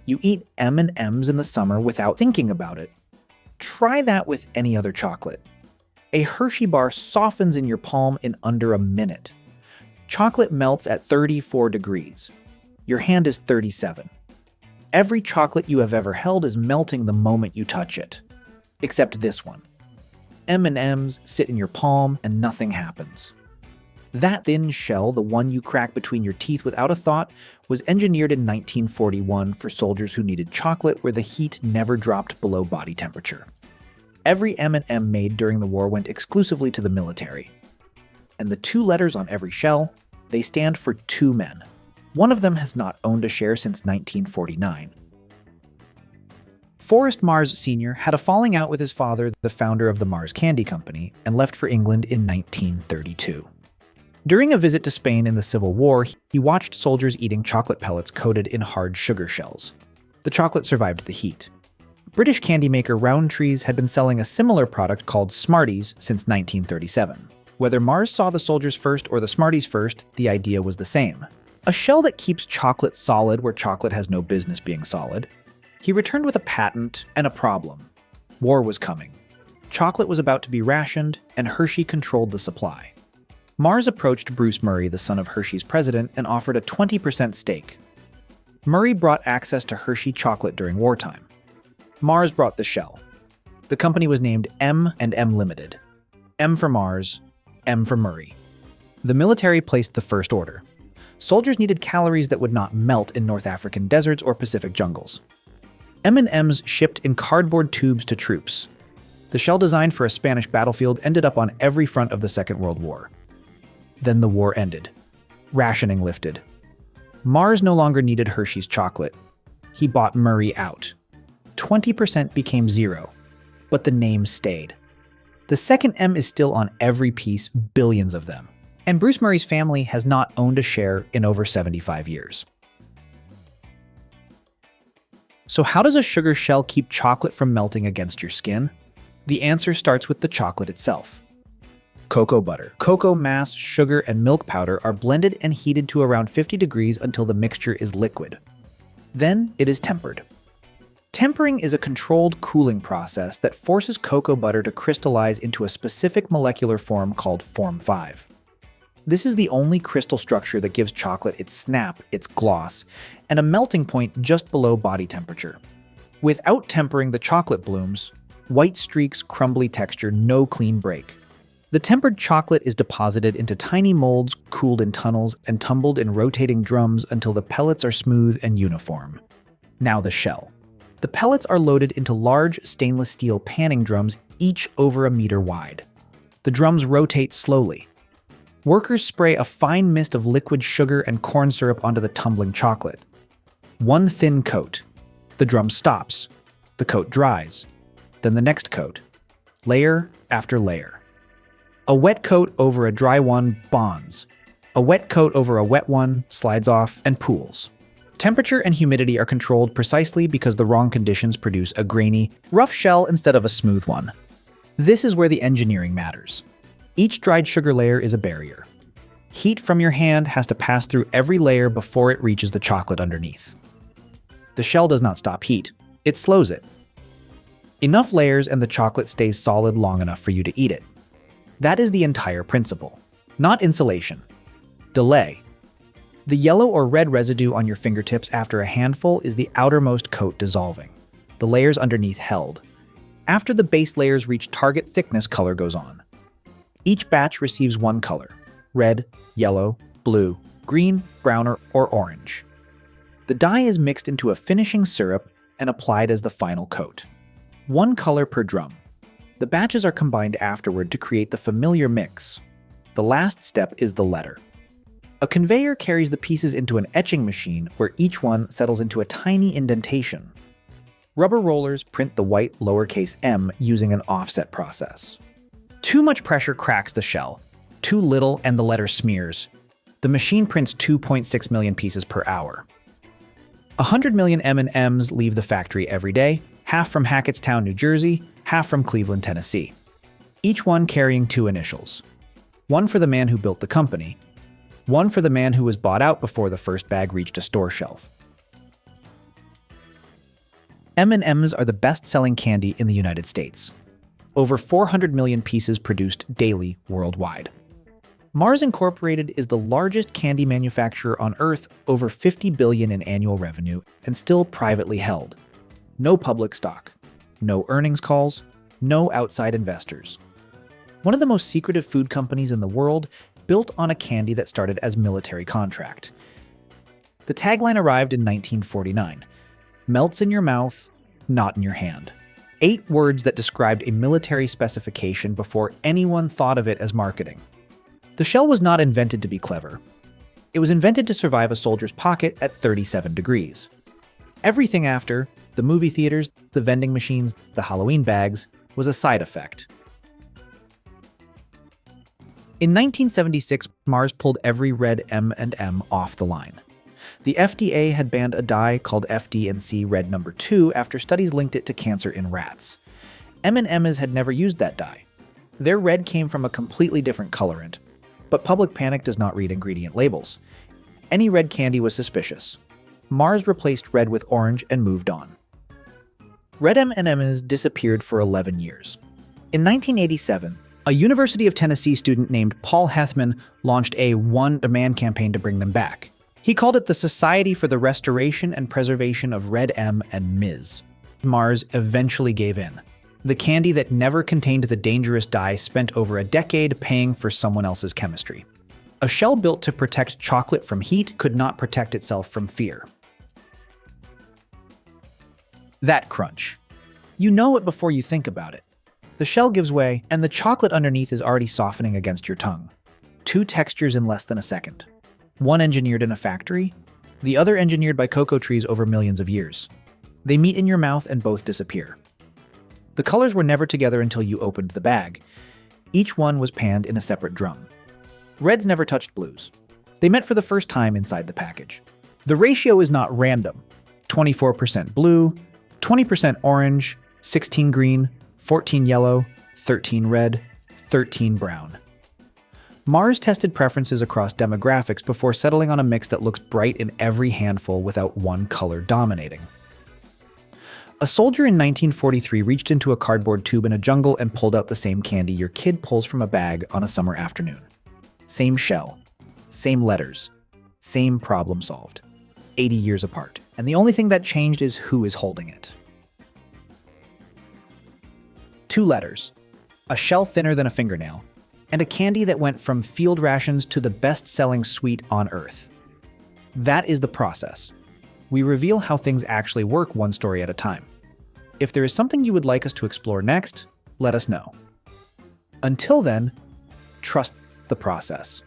You eat M&Ms in the summer without thinking about it. Try that with any other chocolate. A Hershey bar softens in your palm in under a minute. Chocolate melts at 34 degrees. Your hand is 37. Every chocolate you have ever held is melting the moment you touch it. Except this one. M&Ms sit in your palm and nothing happens. That thin shell, the one you crack between your teeth without a thought, was engineered in 1941 for soldiers who needed chocolate where the heat never dropped below body temperature. Every M&M made during the war went exclusively to the military. And the two letters on every shell, they stand for two men. One of them has not owned a share since 1949. Forrest Mars Sr. had a falling out with his father, the founder of the Mars Candy Company, and left for England in 1932. During a visit to Spain in the Civil War, he watched soldiers eating chocolate pellets coated in hard sugar shells. The chocolate survived the heat. British candy maker Rowntree's had been selling a similar product called Smarties since 1937. Whether Mars saw the soldiers first or the Smarties first, the idea was the same. A shell that keeps chocolate solid where chocolate has no business being solid. He returned with a patent and a problem. War was coming. Chocolate was about to be rationed, and Hershey controlled the supply. Mars approached Bruce Murrie, the son of Hershey's president, and offered a 20% stake. Murrie brought access to Hershey chocolate during wartime. Mars brought the shell. The company was named M&M Limited. M for Mars, M for Murrie. The military placed the first order. Soldiers needed calories that would not melt in North African deserts or Pacific jungles. M&Ms shipped in cardboard tubes to troops. The shell designed for a Spanish battlefield ended up on every front of the Second World War. Then the war ended. Rationing lifted. Mars no longer needed Hershey's chocolate. He bought Murrie out. 20% became zero, but the name stayed. The second M is still on every piece, billions of them. And Bruce Murrie's family has not owned a share in over 75 years. So how does a sugar shell keep chocolate from melting against your skin? The answer starts with the chocolate itself. Cocoa butter, cocoa mass, sugar, and milk powder are blended and heated to around 50 degrees until the mixture is liquid. Then it is tempered. Tempering is a controlled cooling process that forces cocoa butter to crystallize into a specific molecular form called Form 5. This is the only crystal structure that gives chocolate its snap, its gloss, and a melting point just below body temperature. Without tempering, the chocolate blooms, white streaks, crumbly texture, no clean break. The tempered chocolate is deposited into tiny molds, cooled in tunnels, and tumbled in rotating drums until the pellets are smooth and uniform. Now the shell. The pellets are loaded into large stainless steel panning drums, each over a meter wide. The drums rotate slowly. Workers spray a fine mist of liquid sugar and corn syrup onto the tumbling chocolate. One thin coat. The drum stops. The coat dries. Then the next coat. Layer after layer. A wet coat over a dry one bonds. A wet coat over a wet one slides off and pools. Temperature and humidity are controlled precisely because the wrong conditions produce a grainy, rough shell instead of a smooth one. This is where the engineering matters. Each dried sugar layer is a barrier. Heat from your hand has to pass through every layer before it reaches the chocolate underneath. The shell does not stop heat, it slows it. Enough layers and the chocolate stays solid long enough for you to eat it. That is the entire principle. Not insulation. Delay. The yellow or red residue on your fingertips after a handful is the outermost coat dissolving. The layers underneath held. After the base layers reach target thickness, color goes on. Each batch receives one color: red, yellow, blue, green, brown, or orange. The dye is mixed into a finishing syrup and applied as the final coat. One color per drum. The batches are combined afterward to create the familiar mix. The last step is the letter. A conveyor carries the pieces into an etching machine where each one settles into a tiny indentation. Rubber rollers print the white lowercase m using an offset process. Too much pressure cracks the shell. Too little and the letter smears. The machine prints 2.6 million pieces per hour. 100 million M&Ms leave the factory every day, half from Hackettstown, New Jersey, half from Cleveland, Tennessee. Each one carrying two initials. One for the man who built the company, one for the man who was bought out before the first bag reached a store shelf. M&Ms are the best-selling candy in the United States. Over 400 million pieces produced daily worldwide. Mars Incorporated is the largest candy manufacturer on Earth, over $50 billion in annual revenue, and still privately held. No public stock, no earnings calls, no outside investors. One of the most secretive food companies in the world, built on a candy that started as military contract. The tagline arrived in 1949. Melts in your mouth, not in your hand. 8 words that described a military specification before anyone thought of it as marketing. The shell was not invented to be clever. It was invented to survive a soldier's pocket at 37 degrees. Everything after, the movie theaters, the vending machines, the Halloween bags, was a side effect. In 1976, Mars pulled every red M&M off the line. The FDA had banned a dye called FD&C Red No. 2 after studies linked it to cancer in rats. M&Ms had never used that dye. Their red came from a completely different colorant. But public panic does not read ingredient labels. Any red candy was suspicious. Mars replaced red with orange and moved on. Red M&Ms disappeared for 11 years. In 1987, a University of Tennessee student named Paul Hethman launched a one-demand campaign to bring them back. He called it the Society for the Restoration and Preservation of Red M&Ms. Mars eventually gave in. The candy that never contained the dangerous dye spent over a decade paying for someone else's chemistry. A shell built to protect chocolate from heat could not protect itself from fear. That crunch. You know it before you think about it. The shell gives way, and the chocolate underneath is already softening against your tongue. 2 textures in less than a second. One engineered in a factory, the other engineered by cocoa trees over millions of years. They meet in your mouth and both disappear. The colors were never together until you opened the bag. Each one was panned in a separate drum. Reds never touched blues. They met for the first time inside the package. The ratio is not random. 24% blue, 20% orange, 16 green, 14 yellow, 13 red, 13 brown. Mars tested preferences across demographics before settling on a mix that looks bright in every handful without one color dominating. A soldier in 1943 reached into a cardboard tube in a jungle and pulled out the same candy your kid pulls from a bag on a summer afternoon. Same shell, same letters, same problem solved. 80 years apart. And the only thing that changed is who is holding it. 2 letters, a shell thinner than a fingernail, and a candy that went from field rations to the best-selling sweet on Earth. That is the process. We reveal how things actually work one story at a time. If there is something you would like us to explore next, let us know. Until then, trust the process.